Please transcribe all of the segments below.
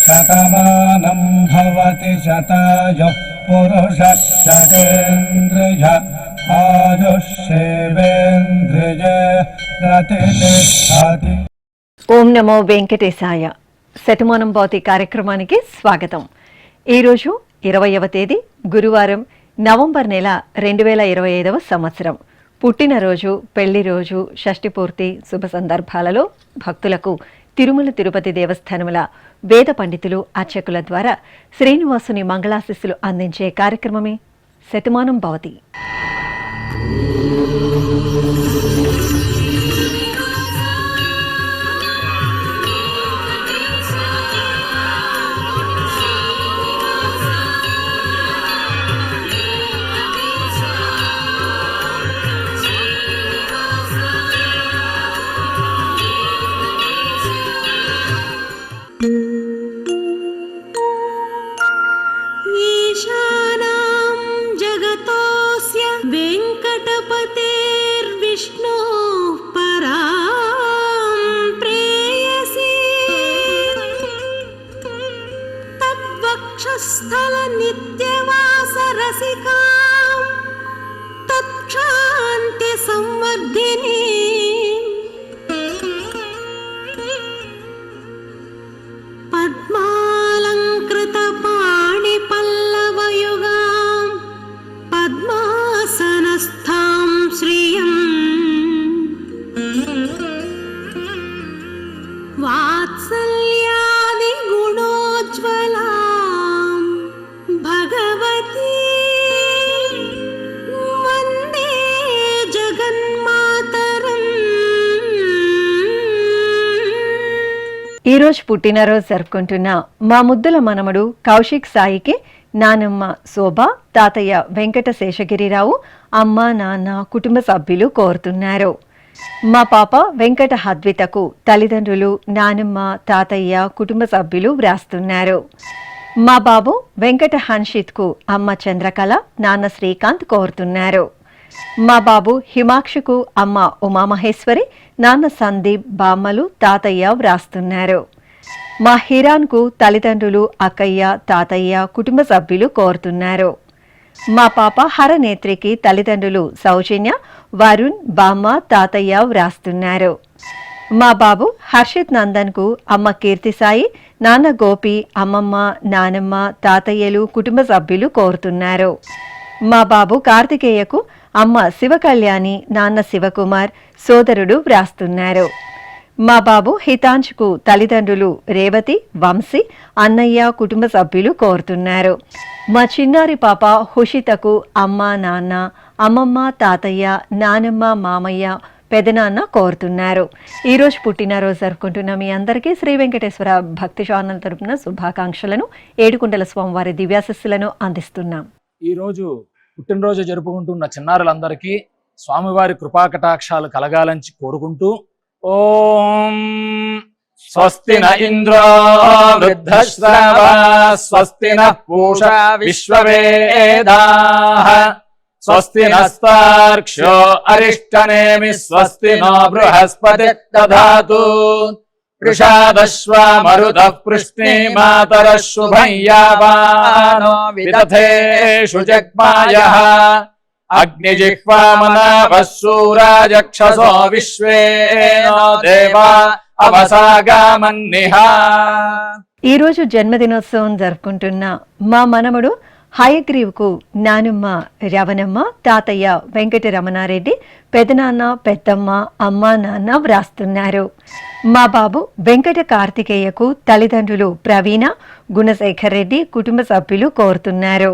శతమానం భవతి శతాయుః పురుషः శతేంద్రియ ఆయుష్యేవేంద్రియ ప్రతిష్ఠతి. ఓం నమో వెంకటేశాయ. శతమానం భవతి కార్యక్రమానికి స్వాగతం. ఈరోజు 20వ తేదీ గురువారం, నవంబర్ నెల 2025వ సంవత్సరం. పుట్టినరోజు, పెళ్లి రోజు, షష్ఠి పూర్తి శుభ సందర్భాలలో భక్తులకు తిరుమల తిరుపతి దేవస్థానముల వేద పండితులు, అర్చకుల ద్వారా శ్రీనివాసుని మంగళాశిస్సులు అందించే కార్యక్రమమే శతమానం భవతి. स्थल नित्यवास रसिकां तत्क्षान्ति संवर्धिनी पद्मालंकृत पाणि पल्लवयुगां पद्मासनस्थां श्रियं वात्सल्यादि गुणोज्ज्वला ఈరోజు పుట్టినరోజు జరుపుకుంటున్న మా ముద్దుల మనమడు కౌశిక్ సాయికి నానమ్మ శోభ, తాతయ్య వెంకట శేషగిరిరావు, అమ్మ నాన్న కుటుంబ సభ్యులు కోరుతున్నారు. మా పాప వెంకట హద్వితకు తల్లిదండ్రులు, నానమ్మ, తాతయ్య కుటుంబ సభ్యులు వ్రాస్తున్నారు. మా బాబు వెంకట హన్షిత్కు అమ్మ చంద్రకళ, నాన్న శ్రీకాంత్ కోరుతున్నారు. మా బాబు హిమాక్షకు అమ్మ ఉమామహేశ్వరి, నాన్న సందీప్, బామ్మలు, తాతయ్య వ్రాస్తున్నారు. మా హిరాన్కు తల్లిదండ్రులు, అక్కయ్య, తాతయ్య కుటుంబ సభ్యులు కోరుతున్నారు. మా పాప హరనేత్రికి తల్లిదండ్రులు సౌజన్య, వరుణ్, బామ్మ, తాతయ్య వ్రాస్తున్నారు. మా బాబు హర్షిత్ నందన్కు అమ్మ కీర్తిసాయి, నాన్న గోపి, అమ్మమ్మ, నానమ్మ, తాతయ్యలు కుటుంబ సభ్యులు కోరుతున్నారు. మా బాబు కార్తికేయకు అమ్మ శివకళ్యాణి, నాన్న శివకుమార్, సోదరుడు వ్రాస్తున్నారు. మా బాబు హితాంశుకు తల్లిదండ్రులు రేవతి, వంశీ, అన్నయ్య కుటుంబ సభ్యులు కోరుతున్నారు. మా చిన్నారి పాప హుషితకు అమ్మ, నాన్న, అమ్మమ్మ, తాతయ్య, నానమ్మ, మామయ్య, పెదనాన్న కోరుతున్నారు. ఈరోజు పుట్టినరోజు జరుపుకుంటున్న మీ అందరికీ శ్రీ వెంకటేశ్వర భక్తి ఛానల్ తరపున శుభాకాంక్షలను, ఏడుకొండల స్వామివారి దివ్యాశస్సులను అందిస్తున్నాం. ఈరోజు పుట్టినరోజు జరుపుకుంటున్న చిన్నారులందరికీ స్వామివారి కృపాకటాక్షాలు కలగాలని కోరుకుంటూ, ఓం స్వస్తి న ఇంద్రో వృద్ధశ్రవా స్వస్తి న పూషా విశ్వవేదాః స్వస్తి నస్తార్క్ష్యో అరిష్టనేమి స్వస్తి నో బృహస్పతి దధాతు వృషాదశ్వా మరుతః పృష్ణే మాతరః శుభం యావానో విదథేషు జగ్మాయః అగ్నిజిహ్వామనాభः శూరాజక్షసో విశ్వేనో దేవా అవసాగామన్నిహ. ఈరోజు జన్మదినోత్సవం జరుపుకుంటున్న మా మనమడు హయగ్రీవ్కు నానమ్మ రవణమ్మ, తాతయ్య వెంకట రమణారెడ్డి, పెదనాన్న, పెద్దమ్మ, అమ్మ, నాన్న వ్రాస్తున్నారు. మా బాబు వెంకట కార్తికేయకు తల్లిదండ్రులు ప్రవీణ, గుణశేఖర్ రెడ్డి కుటుంబ సభ్యులు కోరుతున్నారు.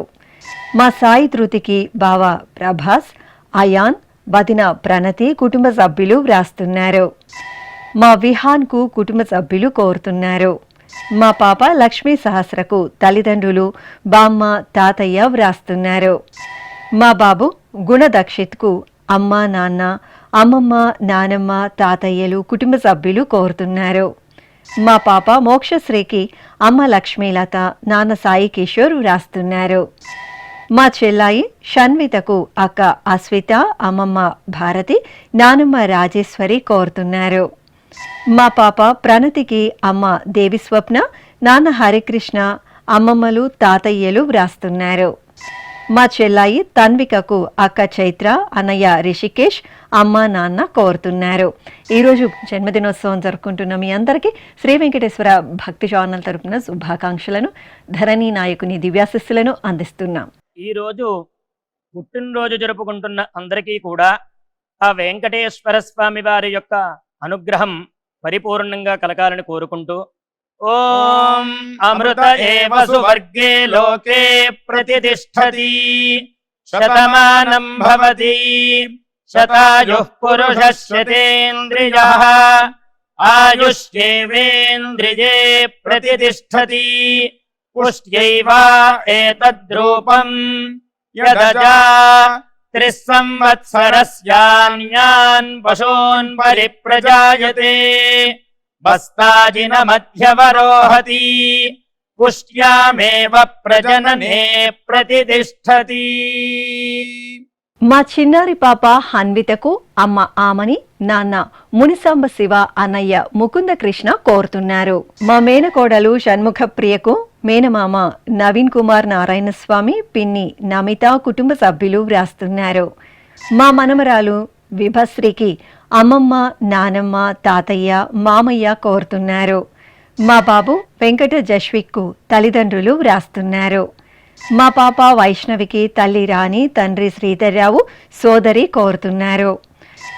మా సాయి ధృతికి బావ ప్రభాస్, అయాన్, వదిన ప్రణతి కుటుంబ సభ్యులు వ్రాస్తున్నారు. మా విహాన్కు కుటుంబ సభ్యులు కోరుతున్నారు. మా పాప లక్ష్మీ సహస్రకు తల్లిదండ్రులు బామ్మ, తాతయ్య వ్రాస్తున్నారు. మా బాబు గుణదక్షిత్కు అమ్మ, నాన్న, అమ్మమ్మ, నానమ్మ, తాతయ్యలు కుటుంబ సభ్యులు కోరుతున్నారు. మా పాప మోక్షశ్రీకి అమ్మ లక్ష్మీలత, నాన్న సాయి కిషోర్ వ్రాస్తున్నారు. మా చెల్లాయి షణ్వితకు అక్క అస్విత, అమ్మమ్మ భారతి, నానమ్మ రాజేశ్వరి కోరుతున్నారు. మా పాప ప్రణతికి అమ్మ దేవిస్వప్న, నాన్న హరికృష్ణ, అమ్మమ్మలు తాతయ్యలు వ్రాస్తున్నారు. మా చెల్లాయి తన్వికకు అక్క చైత్ర, అన్నయ్య రిషికేష్, అమ్మ నాన్న కోరుతున్నారు. ఈరోజు జన్మదినోత్సవం జరుపుకుంటున్న మీ అందరికీ శ్రీ వెంకటేశ్వర భక్తి ఛానల్ తరపున శుభాకాంక్షలను, ధరణి నాయకుని దివ్యాశిస్సులను అందిస్తున్నాం. ఈరోజు పుట్టినరోజు జరుపుకుంటున్న అందరికీ కూడా ఆ వెంకటేశ్వర స్వామి వారి యొక్క అనుగ్రహం పరిపూర్ణంగా కలగాలని కోరుకుంటూ ఓం అమృత ఏవ సువర్గే లోకే ప్రతిష్ఠతి శతమానం భవతి శతాయుః పురుషः శతేంద్రియః ఆయుష్యేవేంద్రియే ప్రతిష్ఠతి పుష్ట్యైవ ఏతద్రూపం యదజా త్రిస్సంవత్సరస్యాన్యాన్ పశూన్ పరిప్రజాయతే బస్తాజిన మధ్యవరోహతి పుష్ట్యామేవ ప్రజననే ప్రతిష్ఠతి. మా చిన్నారి పాప హన్వితకు అమ్మ ఆమని, నాన్న మునిసాంబ శివ, అన్నయ్య ముకుంద కృష్ణ కోరుతున్నారు. మా మేనకోడలు షణ్ముఖ ప్రియకు మేనమామ నవీన్ కుమార్ నారాయణ స్వామి, పిన్ని నమిత కుటుంబ సభ్యులు వ్రాస్తున్నారు. మా మనమరాలు విభశ్రీకి అమ్మమ్మ, నానమ్మ, తాతయ్య, మామయ్య కోరుతున్నారు. మా బాబు వెంకట జశ్విక్కు తల్లిదండ్రులు వ్రాస్తున్నారు. మా పాప వైష్ణవికి తల్లి రాణి, తండ్రి శ్రీధర్రావు, సోదరి కోరుతున్నారు.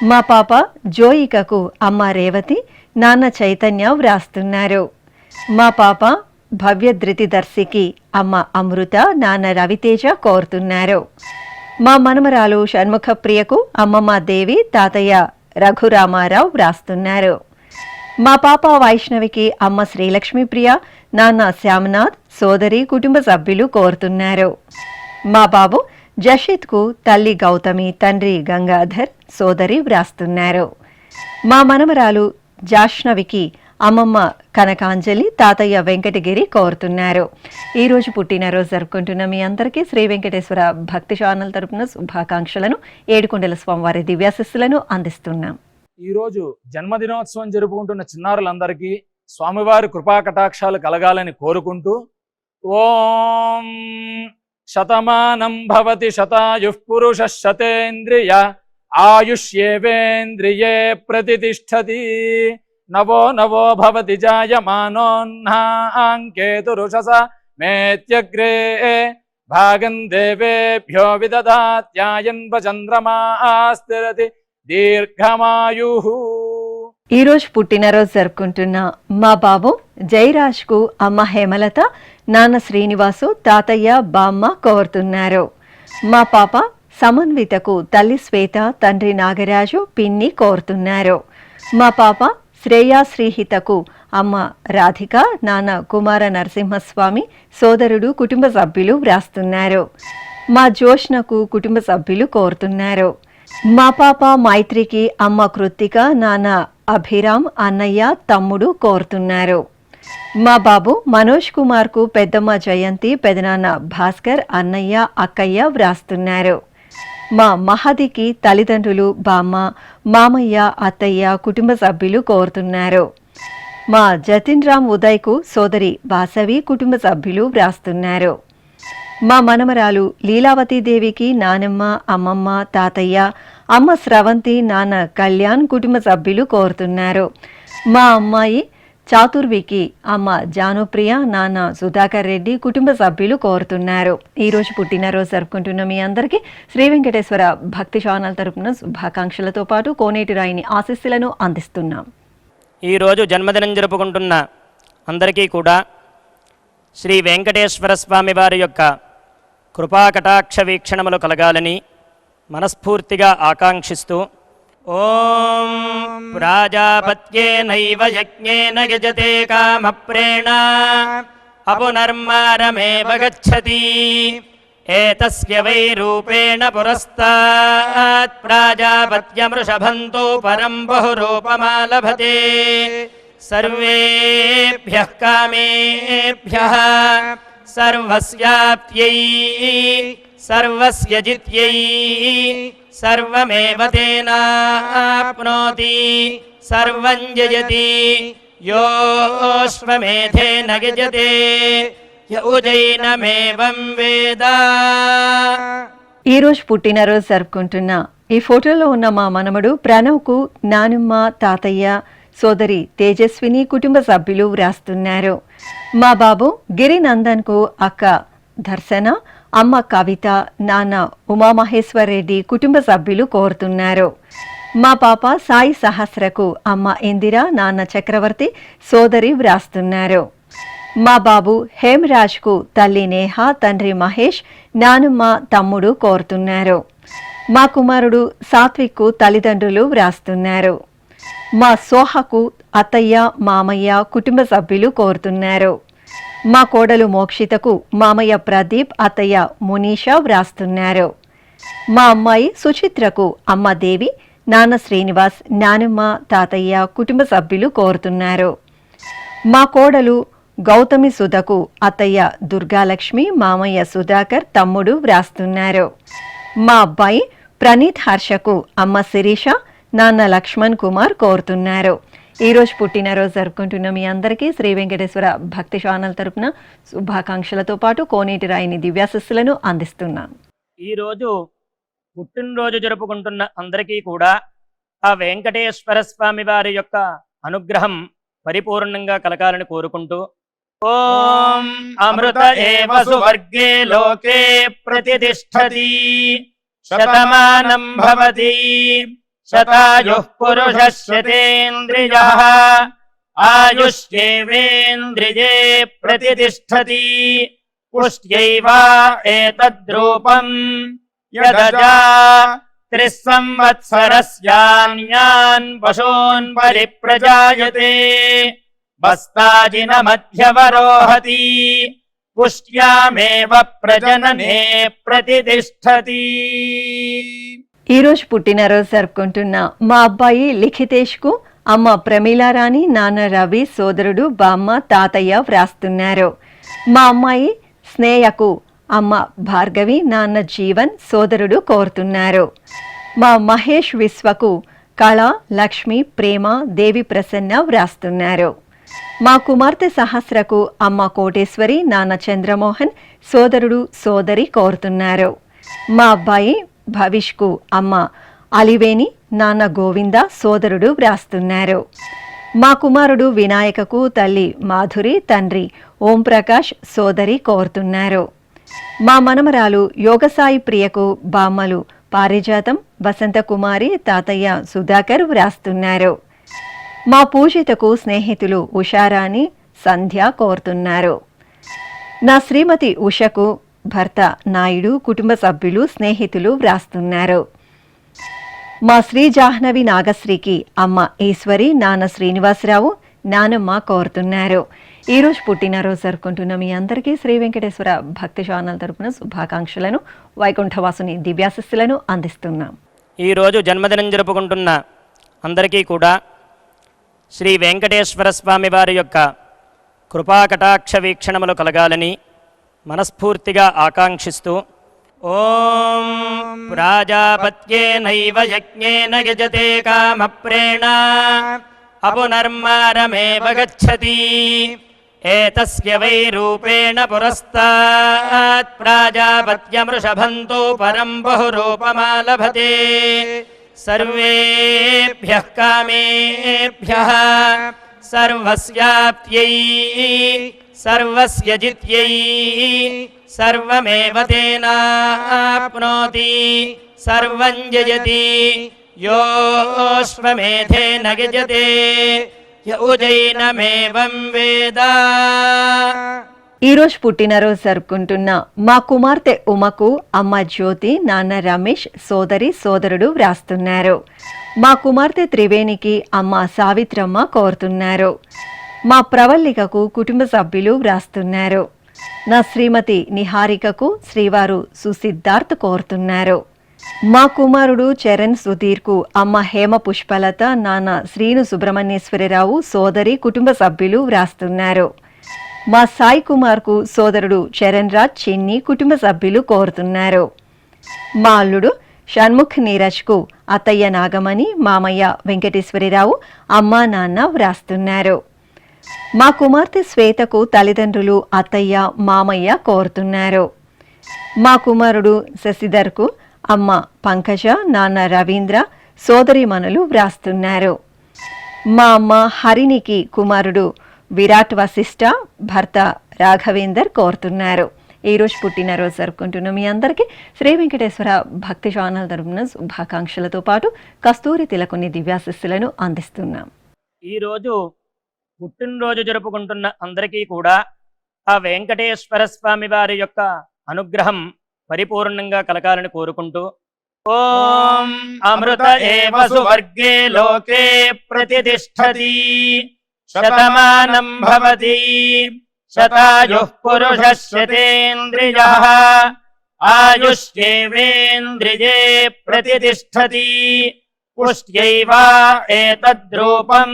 మా పాప జోయికకు అమ్మ రేవతి, నాన్న చైతన్య వ్రాస్తున్నారు. మా పాప భవ్యధృతిదర్శికి అమ్మ అమృత, నాన్న రవితేజ కోరుతున్నారు. మా మనమరాలు షణ్ముఖ ప్రియకు అమ్మమ్మ దేవి, తాతయ్య రఘురామారావు వ్రాస్తున్నారు. మా పాప వైష్ణవికి అమ్మ శ్రీలక్ష్మి ప్రియ, నాన్న శ్యామనాథ్, సోదరి కుటుంబ సభ్యులు కోరుతున్నారు. మా బాబు జషిత్కు తల్లి గౌతమి, తండ్రి గంగాధర్, సోదరి వ్రాస్తున్నారు. మా మనమరాలు జాష్ణవికి అమ్మమ్మ కనకాంజలి, తాతయ్య వెంకటగిరి కోరుతున్నారు. ఈరోజు పుట్టినరోజు జరుపుకుంటున్న మీ అందరికీ శ్రీ వెంకటేశ్వర భక్తి ఛానల్ తరపున శుభాకాంక్షలను, ఏడుకొండల స్వామివారి దివ్యాశిస్సులను అందిస్తున్నాం. ఈరోజు జన్మదినోత్సవం జరుపుకుంటున్న చిన్నారులందరికీ స్వామివారి కృపా కటాక్షాలు కలగాలని కోరుకుంటూ ఓం శతమానం భవతి శతాయుః పురుషः శతేంద్రియ ఆయుష్యేవేంద్రియే ప్రతిష్ఠతి నవో నవో భవతి జాయమానోన్హాంకేతురుషస మేత్యగ్రే భాగం దేవేభ్యో విదదాత్యాయన్వ చంద్రమాస్థిరతి దీర్ఘమాయుః. ఈరోజు పుట్టినరోజు జరుపుకుంటున్న మా బాబు జయరాజ్కు అమ్మ హేమలత, నాన్న శ్రీనివాసు, తాతయ్య బామ్మ కోరుతున్నారు. మా పాప సమన్వితకు తల్లి శ్వేత, తండ్రి నాగరాజు, పిన్ని కోరుతున్నారు. మా పాప శ్రేయా శ్రీహితకు అమ్మ రాధిక, నాన్న కుమార నరసింహస్వామి, సోదరుడు కుటుంబ సభ్యులు వ్రాస్తున్నారు. మా జోష్నకు కుటుంబ సభ్యులు కోరుతున్నారు. మా పాప మైత్రికి అమ్మ కృత్తిక, నాన్న అభిరామ్, అన్నయ్య, తమ్ముడు కోరుతున్నారు. మా బాబు మనోజ్ కుమార్కు పెద్దమ్మ జయంతి, పెదనాన్న భాస్కర్, అన్నయ్య, అక్కయ్య వ్రాస్తున్నారు. మా మహదికి తల్లిదండ్రులు బామ్మ, మామయ్య, అత్తయ్య, కుటుంబ సభ్యులు కోరుతున్నారు. మా జతిన్ రామ్ ఉదయ్కు సోదరి వాసవి, కుటుంబ సభ్యులు వ్రాస్తున్నారు. మా మనమరాలు లీలావతీదేవికి నానమ్మ, అమ్మమ్మ, తాతయ్య, అమ్మ స్రవంతి, నాన్న కళ్యాణ్, కుటుంబ సభ్యులు కోరుతున్నారు. మా అమ్మాయి చాతుర్వికి అమ్మ జానుప్రియ, నాన్న సుధాకర్ రెడ్డి, కుటుంబ సభ్యులు కోరుతున్నారు. ఈరోజు పుట్టినరోజు జరుపుకుంటున్న మీ అందరికీ శ్రీ వెంకటేశ్వర భక్తి ఛానల్ తరపున శుభాకాంక్షలతో పాటు కోనేటి రాయిని ఆశీస్సులను అందిస్తున్నాం. ఈరోజు జన్మదినం జరుపుకుంటున్న అందరికీ కూడా శ్రీ వెంకటేశ్వర స్వామి వారి యొక్క కృపాకటాక్ష వీక్షణములు కలగాలని మనస్ఫూర్తిగా ఆకాంక్షిస్తూ ఓం ప్రాజాపత్యేనైవ యజ్ఞేన యజతే కామప్రేణ అపునర్మారమేవ గచ్చతి ఏతస్య వై రూపేణ పురస్తాత్ ప్రాజాపత్యమృషభంతో పరం బహురూపమాలభతే సర్వేభ్యః కామేభ్యః సర్వస్యాప్త్యై సర్వస్య జిత్యై సర్వమేవ తేనాప్నోతి సర్వం జయతి యోష్వమేధేన గజతే య ఉజైనమేవం వేద. ఈరోజు పుట్టినరోజు జరుపుకుంటున్న ఈ ఫోటోలో ఉన్న మా మనమడు ప్రణవ్కు నానమ్మ, తాతయ్య, సోదరి తేజస్విని కుటుంబ సభ్యులు వ్రాస్తున్నారు. మా బాబు గిరినందన్కు అక్క దర్శన, అమ్మ కవిత, నాన్న ఉమామహేశ్వర్ రెడ్డి కుటుంబ సభ్యులు కోరుతున్నారు. మా పాప సాయి సహస్రకు అమ్మ ఇందిర, నాన్న చక్రవర్తి, సోదరి వ్రాస్తున్నారు. మా బాబు హేమరాజ్కు తల్లి నేహ, తండ్రి మహేష్, నానమ్మ, తమ్ముడు కోరుతున్నారు. మా కుమారుడు సాత్విక్కు తల్లిదండ్రులు వ్రాస్తున్నారు. మా సోహకు అత్తయ్య, మామయ్య కుటుంబ సభ్యులు కోరుతున్నారు. మా కోడలు మోక్షితకు మామయ్య ప్రదీప్, అత్తయ్య మునీషా వ్రాస్తున్నారు. మా అమ్మాయి సుచిత్రకు అమ్మ దేవి, నాన్న శ్రీనివాస్, నానమ్మ, తాతయ్య కుటుంబ సభ్యులు కోరుతున్నారు. మా కోడలు గౌతమి సుధకు అత్తయ్య దుర్గాలక్ష్మి, మామయ్య సుధాకర్, తమ్ముడు వ్రాస్తున్నారు. మా అబ్బాయి ప్రణీత్ హర్షకు అమ్మ శిరీష, నాన్న లక్ష్మణ్ కుమార్ కోరుతున్నారు. ఈరోజు పుట్టినరోజు జరుపుకుంటున్న మీ అందరికీ శ్రీ వెంకటేశ్వర భక్తి ఛానల్ తరపున శుభాకాంక్షలతో పాటు కోనేటి రాయిని దివ్యాశస్సులను అందిస్తున్నాం. ఈరోజు పుట్టినరోజు జరుపుకుంటున్న అందరికీ కూడా ఆ వెంకటేశ్వర స్వామి వారి యొక్క అనుగ్రహం పరిపూర్ణంగా కలగాలని కోరుకుంటూ ఓం అమృత ఏవ సువర్గే లోకే ప్రతిష్ఠతి శతమానం భవతి శతాయుః పురుషః శతేంద్రియః ఆయుష్యేవేంద్రియే ప్రతిష్ఠతి పుష్ట్యైవ ఏతద్రూపం యదజా త్రిస్సంవత్సరస్యాన్యాన్ పశూన్ పరిప్రజాయతే బస్తాజిన మధ్యవరోహతి పుష్ట్యామేవ ప్రజననే ప్రతిష్ఠతి. ఈరోజు పుట్టినరోజు జరుపుకుంటున్న మా అబ్బాయి లిఖితేష్కు అమ్మ ప్రమీలారాణి, నాన్న రవి, సోదరుడు బామ్మ, తాతయ్య వ్రాస్తున్నారు. మా అమ్మాయి స్నేహకు అమ్మ భార్గవి, నాన్న జీవన్, సోదరుడు కోరుతున్నారు. మా మహేష్ విశ్వకు కళ, లక్ష్మి, ప్రేమ, దేవి ప్రసన్న వ్రాస్తున్నారు. మా కుమార్తె సహస్రకు అమ్మ కోటేశ్వరి, నాన్న చంద్రమోహన్, సోదరుడు సోదరి కోరుతున్నారు. మా అబ్బాయి భవిష్కు అమ్మ అలివేణి, నాన్న గోవింద, సోదరుడు వ్రాస్తున్నారు. మా కుమారుడు వినాయకకు తల్లి మాధురి, తండ్రి ఓంప్రకాష్, సోదరి కోరుతున్నారు. మా మనమరాలు యోగసాయి ప్రియకు బామ్మలు పారిజాతం, వసంతకుమారి, తాతయ్య సుధాకర్ వ్రాస్తున్నారు. మా పూజితకు స్నేహితులు ఉషారాణి, సంధ్య కోరుతున్నారు. నా శ్రీమతి ఉషకు భర్త నాయుడు, కుటుంబ సభ్యులు, స్నేహితులు వ్రాస్తున్నారు. మా శ్రీ జాహ్నవి నాగశ్రీకి అమ్మ ఈశ్వరి, నాన్న శ్రీనివాసరావు, నానమ్మ కోరుతున్నారు. ఈరోజు పుట్టినరోజు జరుపుకుంటున్న మీ అందరికీ శ్రీ వెంకటేశ్వర భక్తి ఛానల్ తరపున శుభాకాంక్షలను, వైకుంఠవాసుని దివ్యాశస్సులను అందిస్తున్నాం. ఈరోజు జన్మదినం జరుపుకుంటున్న అందరికీ కూడా శ్రీ వెంకటేశ్వర స్వామి వారి యొక్క కృపాకటాక్ష వీక్షణములు కలగాలని మనస్ఫూర్తిగా ఆకాంక్షిస్తూ ఓం ప్రాజాపత్యేనైవ యజ్ఞేన యజతే కామప్రేణ అపునర్మారమేవ గచ్చతి ఏతస్య వై రూపేణ పురస్తాత్ ప్రాజాపత్యమృషభంతో పరం బహురూపమాలభతే సర్వేభ్యః కామేభ్యః సర్వస్యాప్త్యై సర్వస్య జిత్యై సర్వమేవ తేనాప్నోతి సర్వం జయతి యోష్వమేధేన గజతే య ఉజైనమేవం వేద. ఈరోజు పుట్టినరోజు జరుపుకుంటున్న మా కుమార్తె ఉమకు అమ్మ జ్యోతి, నాన్న రమేష్, సోదరి సోదరుడు వ్రాస్తున్నారు. మా కుమార్తె త్రివేణికి అమ్మ సావిత్రమ్మ కోరుతున్నారు. మా ప్రవల్లికకు కుటుంబ సభ్యులు వ్రాస్తున్నారు. నా శ్రీమతి నిహారికకు శ్రీవారు సుసిద్ధార్థ్ కోరుతున్నారు. మా కుమారుడు చరణ్ సుధీర్కు అమ్మ హేమ పుష్పలత, నాన్న శ్రీను సుబ్రహ్మణ్యేశ్వరరావు, సోదరి కుటుంబ సభ్యులు వ్రాస్తున్నారు. మా సాయి కుమార్కు సోదరుడు చరణ్ రాజ్ చిన్ని కుటుంబ సభ్యులు కోరుతున్నారు. మా అల్లుడు షణ్ముఖ్ నీరజ్కు అత్తయ్య నాగమణి, మామయ్య వెంకటేశ్వరరావు, అమ్మా నాన్న వ్రాస్తున్నారు. మా కుమార్తె శ్వేతకు తల్లిదండ్రులు అత్తయ్య మామయ్య కోరుతున్నారు. మా కుమారుడు శశిధర్కు అమ్మ పంకజ, నాన్న రవీంద్ర, సోదరీమణులు వ్రాస్తున్నారు. మా అమ్మ హరినికి కుమారుడు విరాట్ వశిష్ఠ, భర్త రాఘవేందర్ కోరుతున్నారు. ఈరోజు పుట్టినరోజు జరుపుకుంటున్న మీ అందరికీ శ్రీ వెంకటేశ్వర భక్తి ఛానల్ తరపున శుభాకాంక్షలతో పాటు కస్తూరి తిలకుని దివ్యాశిస్సులను అందిస్తున్నాం. ఈరోజు పుట్టినరోజు జరుపుకుంటున్న అందరికీ కూడా ఆ వెంకటేశ్వర స్వామి వారి యొక్క అనుగ్రహం పరిపూర్ణంగా కలగాలని కోరుకుంటూ ఓం అమృత ఏవ సువర్గే లోకే ప్రతిష్ఠతి శతమానం భవతి శతాయుః పురుషः శతేంద్రియః ఆయుష్యేవేంద్రియే ప్రతిష్ఠతి పుష్ట్యైవ ఏతద్రూపం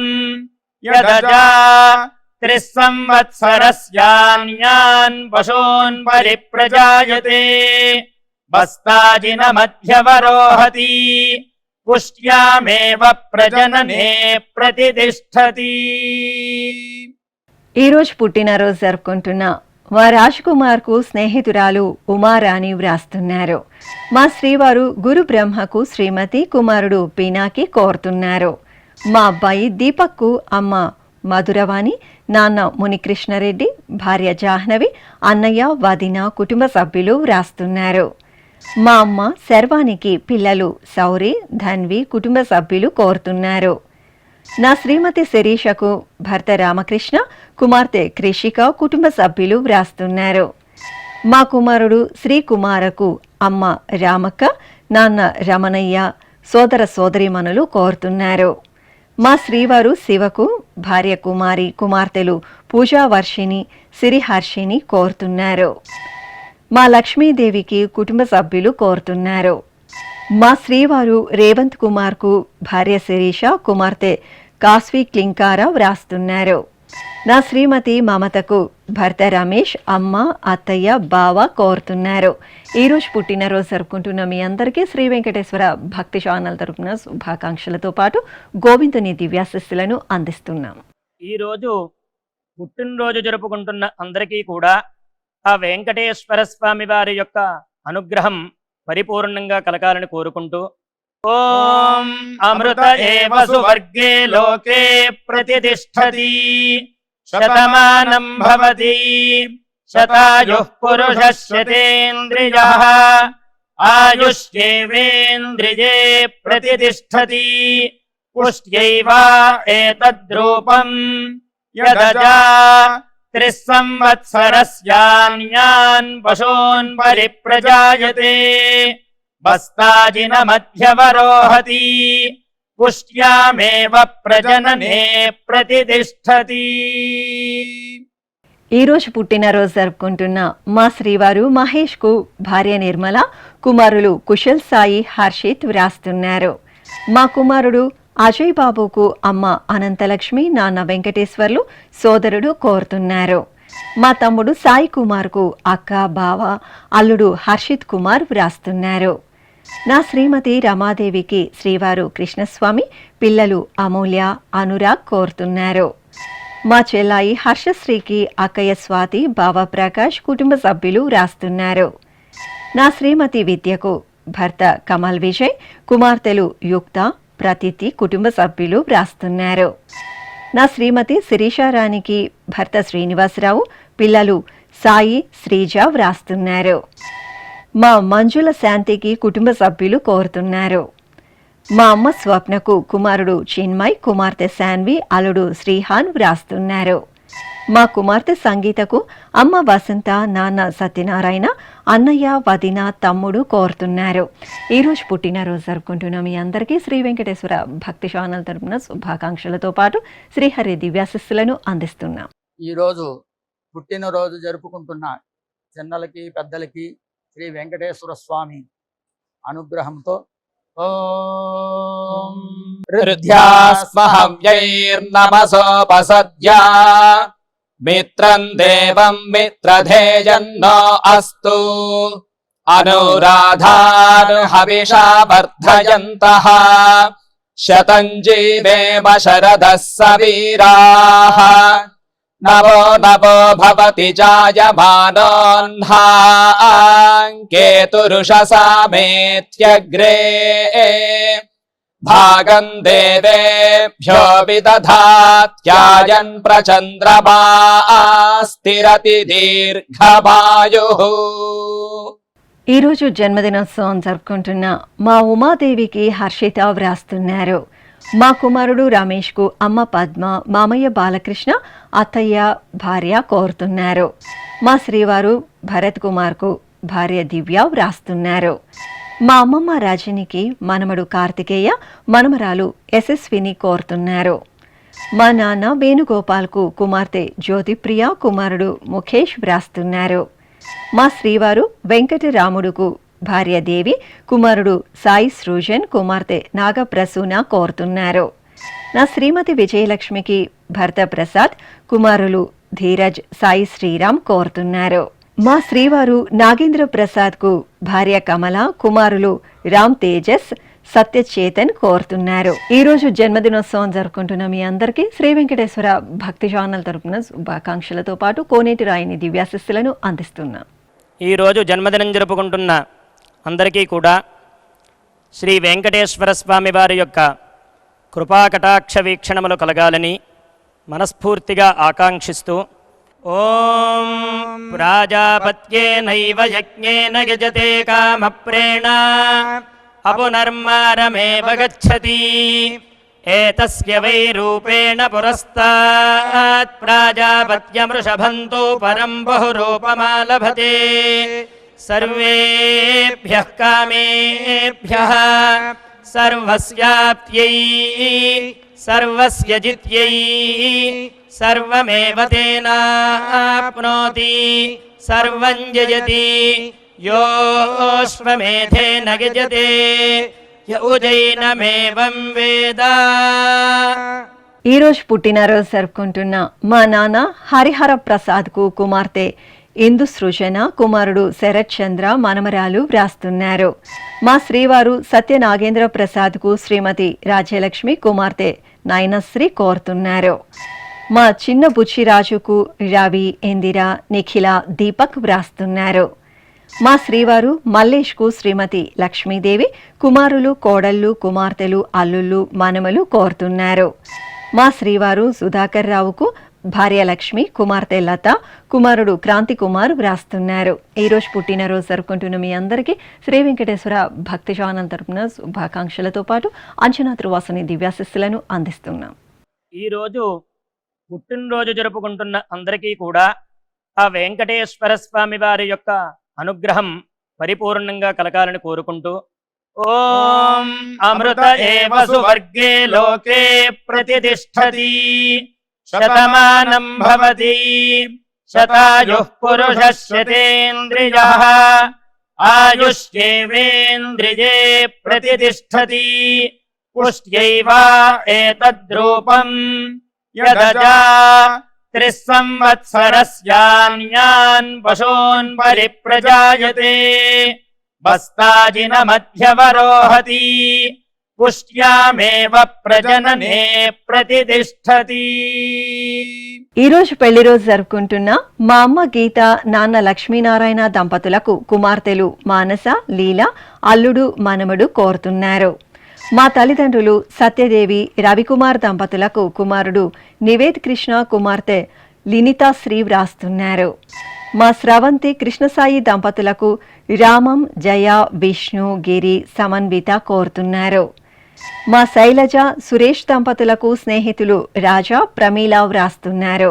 యదజా త్రిస్సంవత్సరస్యాన్యాన్ పశూన్ పరిప్రజాయతే బస్తాజిన మధ్యవరోహతి పుష్ట్యామేవ ప్రజననే ప్రతిష్ఠతి. ఈరోజు పుట్టినరోజు జరుపుకుంటున్న మా రాజ్ కుమార్కు స్నేహితురాలు ఉమారాణి వ్రాస్తున్నారు. మా శ్రీవారు గురు బ్రహ్మకు శ్రీమతి, కుమారుడు పీనాకి కోరుతున్నారు. మా అబ్బాయి దీపక్కు అమ్మ మధురవాణి, నాన్న మునికృష్ణరెడ్డి, భార్య జాహ్నవి, అన్నయ్య వదిన కుటుంబ సభ్యులు వ్రాస్తున్నారు. మా అమ్మ శర్వానికి పిల్లలు సౌరి, ధన్వి కుటుంబ సభ్యులు కోరుతున్నారు. నా శ్రీమతి శిరీషకు భర్త రామకృష్ణ, కుమార్తె కృషిక కుటుంబ సభ్యులు వ్రాస్తున్నారు. మా కుమారుడు శ్రీకుమారకు అమ్మ రామక్క, నాన్న రమణయ్య, సోదర సోదరీమణులు కోరుతున్నారు. మా శ్రీవారు శివకు భార్య కుమారి, కుమార్తెలు పూజావర్షిణి, సిరిహర్షిని కోరుతున్నారు. మా లక్ష్మీదేవికి కుటుంబ సభ్యులు కోరుతున్నారు. మా శ్రీవారు రేవంత్ కుమార్కు భార్య శిరీష, కుమార్తె కాస్వి క్లింకార వ్రాస్తున్నారు. నా శ్రీమతి మమతకు భర్త రమేష్, అమ్మ, అత్తయ్య, బావ కోరుతున్నారు. ఈరోజు పుట్టినరోజు జరుపుకుంటున్న మీ అందరికీ శ్రీ వెంకటేశ్వర భక్తి ఛానల్ తరపున శుభాకాంక్షలతో పాటు గోవిందుని దివ్యాశిస్సులను అందిస్తున్నాం. ఈరోజు పుట్టినరోజు జరుపుకుంటున్న అందరికీ కూడా ఆ వెంకటేశ్వర స్వామి వారి యొక్క అనుగ్రహం పరిపూర్ణంగా కలగాలని కోరుకుంటూ ఓం అమృత ఏవ సువర్గే లోకే ప్రతిష్ఠతి శతమానం భవతి శతాయుః పురుషः శతేంద్రియః ఆయుష్యేవేంద్రియే ప్రతిష్ఠతి పుష్ట్యైవ ఏతద్రూపం యదజా త్రిస్సంవత్సరస్యాన్యాన్ పశూన్ పరిప్రజాయతే బస్తాజిన మధ్యవరోహతి పుష్ట్యామేవ ప్రజననే ప్రతిష్ఠతి. ఈరోజు పుట్టినరోజు జరుపుకుంటున్న మా శ్రీవారు మహేష్కు భార్య నిర్మల, కుమారులు కుశల్ సాయి, హర్షిత్ వ్రాస్తున్నారు. మా కుమారుడు అజయ్ బాబుకు అమ్మ అనంతలక్ష్మి, నాన్న వెంకటేశ్వర్లు, సోదరుడు కోరుతున్నారు. మా తమ్ముడు సాయి కుమార్కు అక్క, బావ, అల్లుడు హర్షిత్ కుమార్ వ్రాస్తున్నారు. నా శ్రీమతి రమాదేవికి శ్రీవారు కృష్ణస్వామి, పిల్లలు అమూల్య, అనురాగ్ కోరుతున్నారు. మా చెల్లాయి హర్షశ్రీకి అక్కయ్య స్వాతి, బావ ప్రకాష్ కుటుంబ సభ్యులు వ్రాస్తున్నారు. నా శ్రీమతి విద్యకు భర్త కమల్ విజయ్, కుమార్తెలు యుక్త, ప్రతితి కుటుంబ సభ్యులు వ్రాస్తున్నారు. నా శ్రీమతి శిరీషారానికి భర్త శ్రీనివాసరావు, పిల్లలు సాయి, శ్రీజ వ్రాస్తున్నారు. మా మంజుల శాంతికి కుటుంబ సభ్యులు కోరుతున్నారు. మా అమ్మ స్వప్నకు కుమారుడు చిన్మయ్, కుమార్తె శాన్వి, అల్లుడు శ్రీహాన్ వ్రాస్తున్నారు. మా కుమార్తె సంగీతకు అమ్మ వసంత, నాన్న సత్యనారాయణ, అన్నయ్య, వదిన, తమ్ముడు కోరుతున్నారు. ఈరోజు పుట్టినరోజు జరుపుకుంటున్న మీ అందరికీ శ్రీ వెంకటేశ్వర భక్తి ఛానల్ తరపున శుభాకాంక్షలతో పాటు శ్రీహరి దివ్యాశిస్సులను అందిస్తున్నాం. ఈరోజు పుట్టినరోజు జరుపుకుంటున్న చిన్నలకి పెద్దలకి శ్రీ వెంకటేశ్వర స్వామి అనుగ్రహంతో ఓం హృద్యాస్మహవ్యైర్నమసోపసద్యా మిత్రం దేవం మిత్రధేయన్నో అస్తు అనురాధాను హవిషా వర్ధయంతః శతం జీవేమ శరదః సవీరాః నవో నవో భవతి జాయమానోన్హాం కేతురుషసామేత్యగ్రే భాగం దేవేభ్యో విదధాత్యాయన్ ప్రచంద్రమా స్థిరతి దీర్ఘమాయుః. ఈరోజు జన్మదినోత్సవం జరుపుకుంటున్న మా ఉమాదేవికి హర్షిత వ్రాస్తున్నారు. మా కుమారుడు రమేష్కు అమ్మ పద్మ, మామయ్య బాలకృష్ణ, అత్తయ్య భార్య కోరుతున్నారు. మా శ్రీవారు భరత్ కుమార్కు భార్య దివ్య వ్రాస్తున్నారు. మా అమ్మమ్మ రాజనికి మనమడు కార్తికేయ, మనమరాలు యశస్విని కోరుతున్నారు. మా నాన్న వేణుగోపాల్కు కుమార్తె జ్యోతిప్రియ, కుమారుడు ముఖేష్ వ్రాస్తున్నారు. మా శ్రీవారు వెంకటరాముడుకు భార్య దేవి, కుమారుడు సాయి సృజన్, కుమార్తె నాగప్రసూన కోరుతున్నారు. నా శ్రీమతి విజయలక్ష్మికి భర్త ప్రసాద్, కుమారులు ధీరజ్, సాయి శ్రీరామ్ కోరుతున్నారు. మా శ్రీవారు నాగేంద్ర ప్రసాద్కు భార్య కమల, కుమారులు రామ్ తేజస్, సత్యచేతన్ కోరుతున్నారు. ఈరోజు జన్మదినోత్సవం జరుపుకుంటున్న మీ అందరికీ శ్రీ వెంకటేశ్వర భక్తి ఛానల్ తరపున శుభాకాంక్షలతో పాటు కోనేటి రాయిని దివ్యాశిస్సులను అందిస్తున్నాం. ఈరోజు జన్మదినం జరుపుకుంటున్న అందరికీ కూడా శ్రీ వెంకటేశ్వర స్వామి వారి యొక్క కృపాకటాక్ష వీక్షణములు కలగాలని మనస్ఫూర్తిగా ఆకాంక్షిస్తూ ఓం ప్రాజాపత్యేనైవ యజ్ఞేన యజతే కామప్రేణ అపునర్మారమేవ గచ్చతి ఏతస్య వై రూపేణ పురస్తాత్ ప్రాజాపత్యమృషభంతో పరం బహురూపమాలభతే సర్వేభ్యః కామేభ్యః సర్వస్యాప్త్యై సర్వస్య జిత్యై సర్వమేవ తేనాప్నోతి సర్వం జయతి యోశ్వమేధేన గజతే యౌజైనమేవం వేద. ఈరోజు పుట్టినరోజు జరుపుకుంటున్న మా నాన్న హరిహర ప్రసాద్కు కుమార్తె ఇందు సృజన, కుమారుడు శరత్ చంద్ర, మనమరాలు వ్రాస్తున్నారు. మా శ్రీవారు సత్యనాగేంద్ర ప్రసాద్కు శ్రీమతి రాజ్యలక్ష్మి, కుమార్తె నయనశ్రీ కోరుతున్నారు. మా చిన్న బుచ్చిరాజుకు రవి, ఇందిర, నిఖిల, దీపక్ వ్రాస్తున్నారు. మా శ్రీవారు మల్లేష్కు శ్రీమతి లక్ష్మీదేవి, కుమారులు, కోడళ్ళు, కుమార్తెలు, అల్లుళ్ళు, మనమలు కోరుతున్నారు. మా శ్రీవారు సుధాకర్ రావుకు భార్య లక్ష్మి, కుమార్తె లత, కుమారుడు క్రాంతి కుమార్ వ్రాస్తున్నారు. ఈరోజు పుట్టినరోజు జరుపుకుంటున్న మీ అందరికీ శ్రీ వెంకటేశ్వర భక్తి ఛానల్ తరపున శుభాకాంక్షలతో పాటు అంచనా త్రివాసుని దివ్యాశిస్సులను అందిస్తున్నాం. ఈరోజు పుట్టినరోజు జరుపుకుంటున్న అందరికీ కూడా ఆ వెంకటేశ్వర స్వామి వారి యొక్క అనుగ్రహం పరిపూర్ణంగా కలగాలని కోరుకుంటూ ఓం అమృత ఏవ సువర్గే లోకే ప్రతిష్ఠతి శతమానం భవతి శతాయుః పురుషः శతేంద్రియః ఆయుష్యేవేంద్రియే ప్రతిష్ఠతి పుష్ట్యైవ ఏతద్రూపం యదజా త్రిస్సంవత్సరస్యాన్యాన్ పశూన్ పరిప్రజాయతే బస్తాజిన మధ్యవరోహతి పుష్ట్యామేవ ప్రజననే ప్రతిష్ఠతి. ఈరోజు పెళ్లి రోజు జరుపుకుంటున్న మా అమ్మ గీత, నాన్న లక్ష్మీనారాయణ దంపతులకు కుమార్తెలు మానస, లీల, అల్లుడు, మనమడు కోరుతున్నారు. మా తల్లిదండ్రులు సత్యదేవి, రవికుమార్ దంపతులకు కుమారుడు నివేద్ కృష్ణ, కుమార్తె లినితా శ్రీ వ్రాస్తున్నారు. మా స్రవంతి, కృష్ణసాయి దంపతులకు రామం, జయ, విష్ణు, గిరి, సమన్విత కోరుతున్నారు. మా శైలజ, సురేష్ దంపతులకు స్నేహితులు రాజా, ప్రమీల వ్రాస్తున్నారు.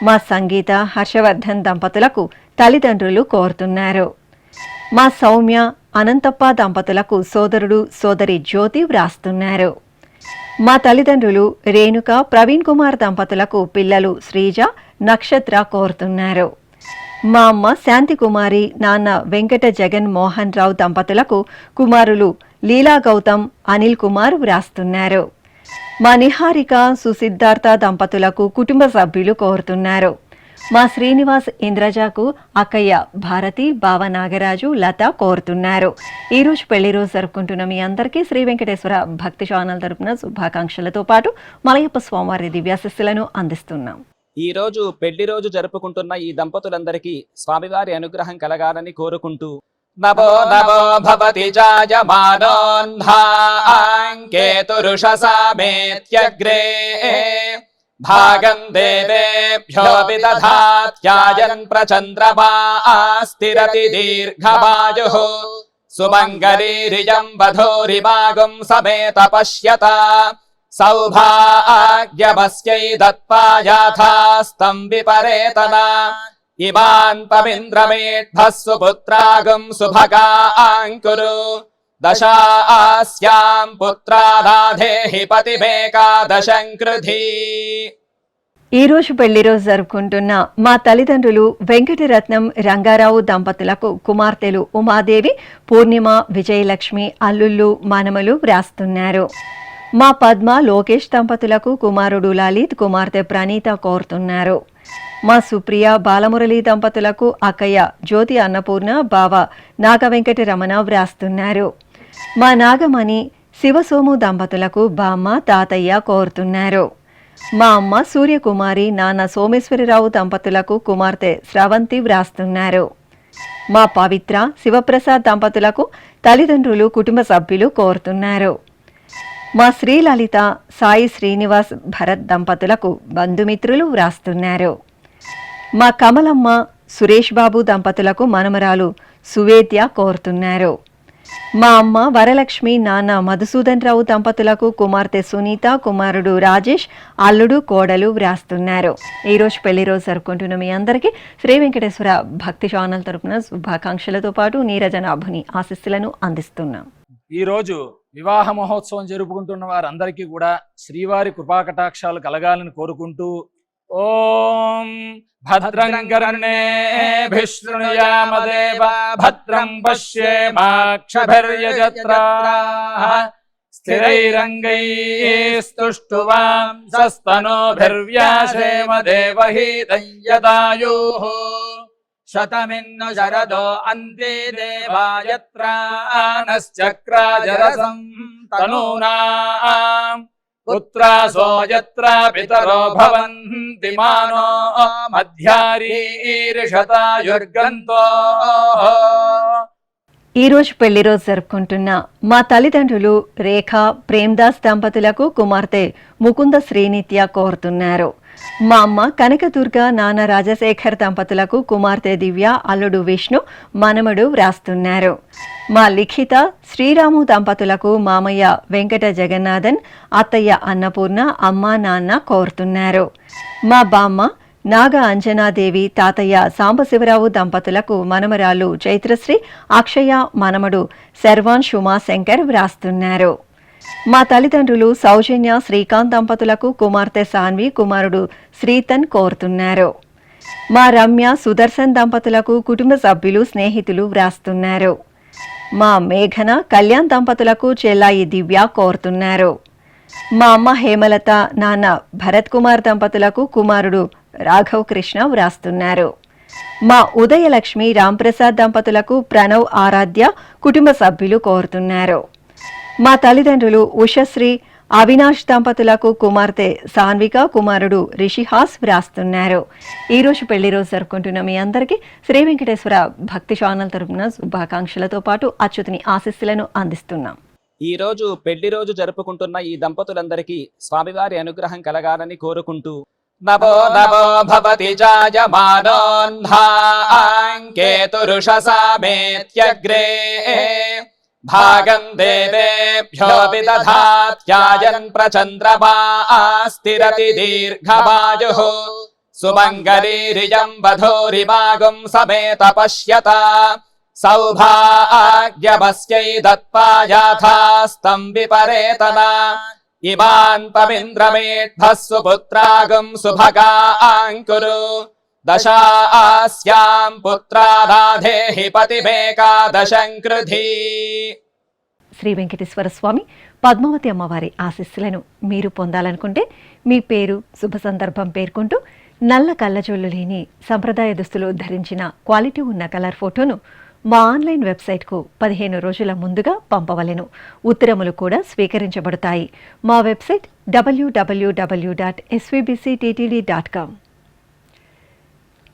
మా సంగీత, హర్షవర్ధన్ దంపతులకు తల్లిదండ్రులు కోరుతున్నారు. మా సౌమ్య, అనంతప్ప దంపతులకు సోదరుడు, సోదరి జ్యోతి వ్రాస్తున్నారు. మా తల్లిదండ్రులు రేణుక, ప్రవీణ్ కుమార్ దంపతులకు పిల్లలు శ్రీజ, నక్షత్ర కోరుతున్నారు. మా అమ్మ శాంతి కుమారి, నాన్న వెంకట జగన్ మోహన్ రావు దంపతులకు కుమారులు లీలా గౌతమ్, అనిల్ కుమార్ వ్రాస్తున్నారు. మా నిహారిక, సుసిద్ధార్థ దంపతులకు కుటుంబ సభ్యులు కోరుతున్నారు. మా శ్రీనివాస్ ఇంద్రజకు అక్కయ్య భారతి, బావ నాగరాజు, లత కోరుతున్నారు. ఈరోజు పెళ్లి రోజు జరుపుకుంటున్న మీ అందరికీ శ్రీ వెంకటేశ్వర భక్తి ఛానల్ తరపున శుభాకాంక్షలతో పాటు మలయప్ప స్వామివారి దివ్యాశిస్సులను అందిస్తున్నాం. ఈ రోజు పెళ్లి రోజు జరుపుకుంటున్న ఈ దంపతులందరికీ స్వామివారి అనుగ్రహం కలగాలని కోరుకుంటూ నమో నమో భవతి జాయమానోన్హాంకేతురుషసామేత్యగ్రే భాగం దేవేభ్యో విదధాత్యాయన్ ప్రచంద్రమాస్తిరతి దీర్ఘమాయుః సుమంగళీరియం వధూరిమాగం సమేత పశ్యత సౌభాగ్యమస్యై దత్పాయాథాస్తం విపరేతనా ఇమాన్ పవింద్రమేఢ్భః సుపుత్రాగం సుభగాంకురు దశాస్యాం పుత్రాదాధేహి పతిమేకాదశం కృధి. ఈ రోజు పెళ్లి రోజు జరుపుకుంటున్న మా తల్లిదండ్రులు వెంకటరత్నం రంగారావు దంపతులకు కుమార్తెలు ఉమాదేవి, పూర్ణిమ, విజయలక్ష్మి, అల్లుళ్ళు, మనమలు వ్రాస్తున్నారు. మా పద్మ, లోకేష్ దంపతులకు కుమారుడు లలిత్, కుమార్తె ప్రణీత కోరుతున్నారు. మా సుప్రియ, బాలమురళి దంపతులకు అక్కయ్య జ్యోతి అన్నపూర్ణ, బావ నాగ వెంకటరమణ వ్రాస్తున్నారు. మా నాగమణి, శివసోము దంపతులకు బామ్మ, తాతయ్య కోరుతున్నారు. మా అమ్మ సూర్యకుమారి, నాన్న సోమేశ్వరరావు దంపతులకు కుమార్తె స్రవంతి వ్రాస్తున్నారు. మా పవిత్ర, శివప్రసాద్ దంపతులకు తల్లిదండ్రులు, కుటుంబ సభ్యులు కోరుతున్నారు. మా శ్రీలలిత, సాయి శ్రీనివాస్, భరత్ దంపతులకు బంధుమిత్రులు వ్రాస్తున్నారు. మా కమలమ్మ, సురేష్ బాబు దంపతులకు మనమరాలు సువేద్య కోరుతున్నారు. మా అమ్మ వరలక్ష్మి, నాన్న మధుసూదన్ రావు దంపతులకు కుమార్తె సునీత, కుమారుడు రాజేష్, అల్లుడు, కోడలు వ్రాస్తున్నారు. ఈరోజు పెళ్లి రోజు జరుపుకుంటున్న మీ అందరికీ శ్రీ వెంకటేశ్వర భక్తి ఛానల్ తరపున శుభాకాంక్షలతో పాటు నీరజనాభుని ఆశీస్సులను అందిస్తున్నాం. ఈ రోజు వివాహ మహోత్సవం జరుపుకుంటున్న వారందరికీ కూడా శ్రీవారి కృపాకటాక్షాలు కలగాలని కోరుకుంటూ ఓం భద్రం కర్ణేభిః శృణుయామదేవ భద్రం పశ్యేమాక్షభిర్యజత్రాః స్థిరైరంగైస్తుష్టువాంసస్తనోభిర్వ్యాసేమ దేవహీతం యదాయుః శతమిన్ను శరదో అంతే దేవాయత్రానశ్చక్రాజరసం తనూనాం పుత్రాసో యత్ర పితరో భవంతి మానో మధ్యారీర్షతాయుర్గంతో. ఈ రోజు పెళ్లి రోజు జరుపుకుంటున్న మా తల్లిదండ్రులు రేఖ, ప్రేమ్దాస్ దంపతులకు కుమార్తె ముకుంద శ్రీనిత్య కోరుతున్నారు. మా అమ్మ కనకదుర్గ, నాన్న రాజశేఖర్ దంపతులకు కుమార్తె దివ్య, అల్లుడు విష్ణు, మనమడు వ్రాస్తున్నారు. మా లిఖిత, శ్రీరాము దంపతులకు మామయ్య వెంకట జగన్నాథన్, అత్తయ్య అన్నపూర్ణ, అమ్మ నాన్న కోరుతున్నారు. మా బామ్మ నాగ అంజనాదేవి, తాతయ్య సాంబశివరావు దంపతులకు మనమరాలు చైత్రశ్రీ, అక్షయ, మనమడు శర్వాన్ షుమా శంకర్ వ్రాస్తున్నారు. మా తల్లిదండ్రులు సౌజన్య, శ్రీకాంత్ దంపతులకు కుమార్తె సాన్వి, కుమారుడు శ్రీతన్ కోరుతున్నారు. మా రమ్య, సుదర్శన్ దంపతులకు కుటుంబ సభ్యులు, స్నేహితులు వ్రాస్తున్నారు. మా మేఘన, కళ్యాణ్ దంపతులకు చెల్లాయి దివ్య కోరుతున్నారు. మా అమ్మ హేమలత, నాన్న భరత్ కుమార్ దంపతులకు కుమారుడు రాఘవ్ కృష్ణ వ్రాస్తున్నారు. మా ఉదయలక్ష్మి, రాంప్రసాద్ దంపతులకు ప్రణవ్, ఆరాధ్య, కుటుంబ సభ్యులు కోరుతున్నారు. మా తల్లిదండ్రులు ఉషశ్రీ, అవినాష్ దంపతులకు కుమార్తె సాన్విక, కుమారుడు రిషిహాస్ వ్రాస్తున్నారు. ఈ రోజు పెళ్లి రోజు జరుపుకుంటున్న మీ అందరికీ శ్రీ వెంకటేశ్వర భక్తి ఛానల్ తరపున శుభాకాంక్షలతో పాటు అచ్యుతుని ఆశీస్సులను అందిస్తున్నాం. ఈ రోజు పెళ్లి రోజు జరుపుకుంటున్న ఈ దంపతులందరికీ స్వామివారి అనుగ్రహం కలగాలని కోరుకుంటూ నమో నమో భవతి జాయమానోన్హాంకేతురుషసామేత్యగ్రే భాగం దేవేభ్యో విదధాత్యాయన్ ప్రచంద్రమాస్తిరతి దీర్ఘమాయుః సుమంగళీరియం వధూరిమాగం సమేత పశ్యత సౌభాగ్యమస్యై దత్పాయాథాస్తం విపరేతనా ఇమాన్ పవింద్రమేఢ్భః సుపుత్రాగం సుభగాంకురు దశాస్యాం పుత్రాదాధేహి పతిమేకాదశం కృధి. శ్రీ వెంకటేశ్వర స్వామి పద్మావతి అమ్మవారి ఆశీస్సులను మీరు పొందాలనుకుంటే మీ పేరు, శుభ సందర్భం పేర్కొంటూ నల్ల కళ్ళజోళ్ళు లేని సంప్రదాయ దుస్తులు ధరించిన క్వాలిటీ ఉన్న కలర్ ఫోటోను మా ఆన్లైన్ వెబ్సైట్కు 15 రోజుల ముందుగా పంపవలెను. ఉత్తరములు కూడా స్వీకరించబడతాయి. మా వెబ్సైట్ www.svbcttd.com.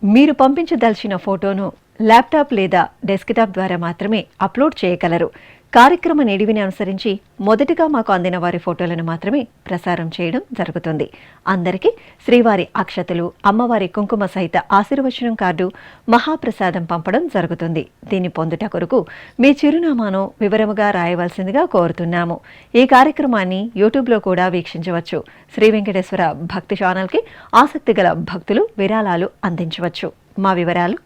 మీరు పంపించదలిచిన ఫోటోను ల్యాప్టాప్ లేదా డెస్క్టాప్ ద్వారా మాత్రమే అప్లోడ్ చేయగలరు. కార్యక్రమ నిడివిని అనుసరించి మొదటగా మాకు అందిన వారి ఫోటోలను మాత్రమే ప్రసారం చేయడం జరుగుతుంది. అందరికీ శ్రీవారి అక్షతలు, అమ్మవారి కుంకుమ సహిత ఆశీర్వచనం కార్డు, మహాప్రసాదం పంపడం జరుగుతుంది. దీన్ని పొందుట కొరకు మీ చిరునామాను వివరముగా రాయవలసిందిగా కోరుతున్నాము. ఈ కార్యక్రమాన్ని యూట్యూబ్లో కూడా వీక్షించవచ్చు. శ్రీ వెంకటేశ్వర భక్తి ఛానల్కి ఆసక్తి గల భక్తులు విరాళాలు అందించవచ్చు. మా వివరాలు